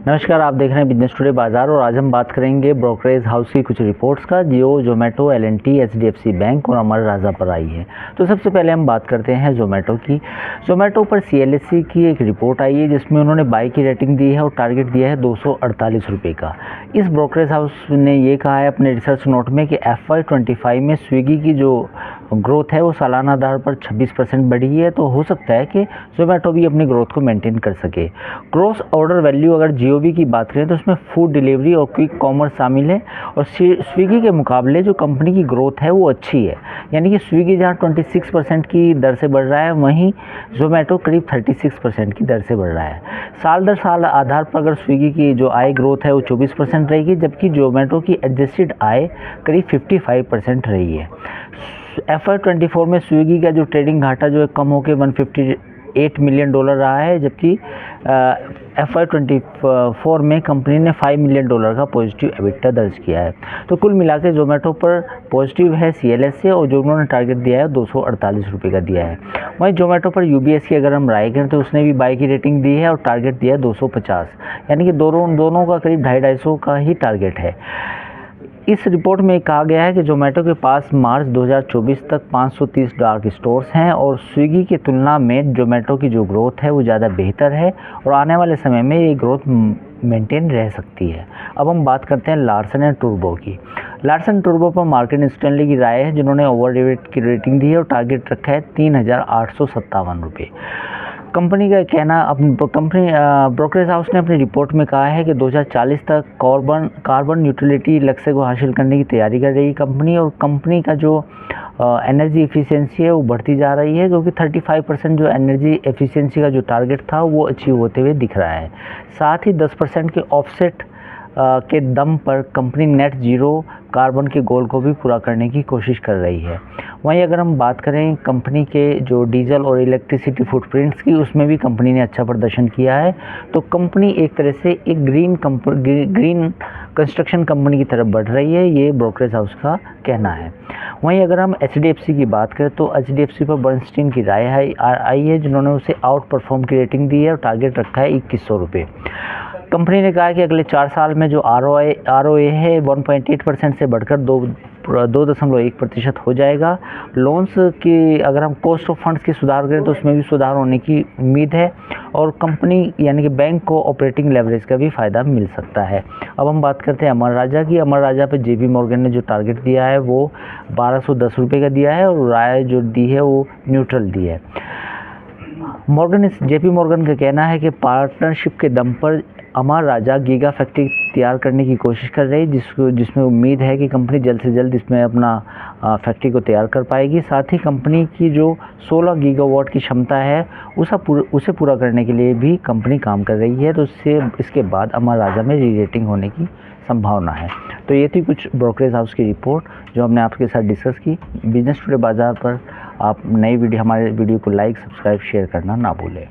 नमस्कार, आप देख रहे हैं बिजनेस टुडे बाजार और आज हम बात करेंगे ब्रोकरेज हाउस की कुछ रिपोर्ट्स का जो जोमेटो, एल&टी, एचडीएफसी बैंक और अमर राजा पर आई है। तो सबसे पहले हम बात करते हैं जोमेटो की। जोमेटो पर सीएलएससी की एक रिपोर्ट आई है जिसमें उन्होंने बाई की रेटिंग दी है और टारगेट दिया है 248 रुपये का। इस ब्रोकरेज हाउस ने ये कहा है अपने रिसर्च नोट में कि FY25 में स्विगी की जो ग्रोथ है वो सालाना आधार पर 26% बढ़ी है, तो हो सकता है कि जोमेटो भी अपनी ग्रोथ को मेंटेन कर सके। ग्रॉस ऑर्डर वैल्यू अगर जीओवी की बात करें तो उसमें फूड डिलीवरी और क्विक कॉमर्स शामिल है और स्विगी के मुकाबले जो कंपनी की ग्रोथ है वो अच्छी है, यानी कि स्विगी जहाँ 26% की दर से बढ़ रहा है वहीं जोमेटो करीब 36% की दर से बढ़ रहा है। साल दर साल आधार पर अगर स्विगी की जो आय ग्रोथ है वो 24% रहेगी, जबकि जोमेटो की एडजस्टेड आय करीब 55% रही है। FY24 में स्विगी का जो ट्रेडिंग घाटा जो है कम होकर $158 मिलियन रहा है, जबकि FY24 में कंपनी ने $5 मिलियन का पॉजिटिव एबिटा दर्ज किया है। तो कुल मिलाकर जोमेटो पर पॉजिटिव है सीएलएस से और जो उन्होंने टारगेट दिया है 248 रुपये का दिया है। वहीं जोमेटो पर यूबीएस की अगर हम राय करें तो उसने भी बाई की रेटिंग दी है और टारगेट दिया है 250, यानी कि दोनों का करीब 250 का ही टारगेट है। इस रिपोर्ट में कहा गया है कि जोमेटो के पास मार्च 2024 तक 530 डार्क स्टोर्स हैं और स्विगी की तुलना में जोमेटो की जो ग्रोथ है वो ज़्यादा बेहतर है और आने वाले समय में ये ग्रोथ मेंटेन रह सकती है। अब हम बात करते हैं लार्सन एंड टूब्रो की। लार्सन टूब्रो पर मार्केट स्टैनली की राय है जिन्होंने ओवरवेट की रेटिंग दी है और टारगेट रखा है 3,857 रुपये। कंपनी का कहना कंपनी ब्रोकरेज हाउस ने अपनी रिपोर्ट में कहा है कि 2040 तक कार्बन न्यूट्रलिटी लक्ष्य को हासिल करने की तैयारी कर रही कंपनी और कंपनी का जो एनर्जी एफिशिएंसी है वो बढ़ती जा रही है, क्योंकि 35% जो एनर्जी एफिशिएंसी का जो टारगेट था वो अचीव होते हुए दिख रहा है। साथ ही 10% के ऑफसेट के दम पर कंपनी नेट जीरो कार्बन के गोल को भी पूरा करने की कोशिश कर रही है। वहीं अगर हम बात करें कंपनी के जो डीजल और इलेक्ट्रिसिटी फुटप्रिंट्स की, उसमें भी कंपनी ने अच्छा प्रदर्शन किया है। तो कंपनी एक तरह से एक ग्रीन कंस्ट्रक्शन कंपनी की तरफ बढ़ रही है, ये ब्रोकरेज हाउस का कहना है। वहीं अगर हम एचडीएफसी की बात करें तो एचडीएफसी पर बर्नस्टीन की राय आई है जिन्होंने उसे आउट परफॉर्म की रेटिंग दी है और टारगेट रखा है 2100 रुपये। कंपनी ने कहा कि अगले 4 साल में जो ROA है 1.8% से बढ़कर 2.1% हो जाएगा। लोन्स की अगर हम कॉस्ट ऑफ फंड्स की सुधार करें तो उसमें भी सुधार होने की उम्मीद है और कंपनी यानी कि बैंक को ऑपरेटिंग लेवरेज का भी फ़ायदा मिल सकता है। अब हम बात करते हैं अमर राजा की। अमर राजा पे JP मॉर्गन ने जो टारगेट दिया है वो 1210 रुपये का दिया है और राय जो दी है वो न्यूट्रल दी है। JP मॉर्गन का कहना है कि पार्टनरशिप के दम पर अमर राजा गीगा फैक्ट्री तैयार करने की कोशिश कर रही है, जिसमें उम्मीद है कि कंपनी जल्द से जल्द इसमें अपना फैक्ट्री को तैयार कर पाएगी। साथ ही कंपनी की जो 16 गीगावाट की क्षमता है उसे पूरा करने के लिए भी कंपनी काम कर रही है, तो इसके बाद अमर राजा में री रेटिंग होने की संभावना है। तो ये थी कुछ ब्रोकरेज हाउस की रिपोर्ट जो हमने आपके साथ डिस्कस की। बिजनेस टुडे बाजार पर आप हमारे वीडियो को लाइक, सब्सक्राइब, शेयर करना ना भूलें।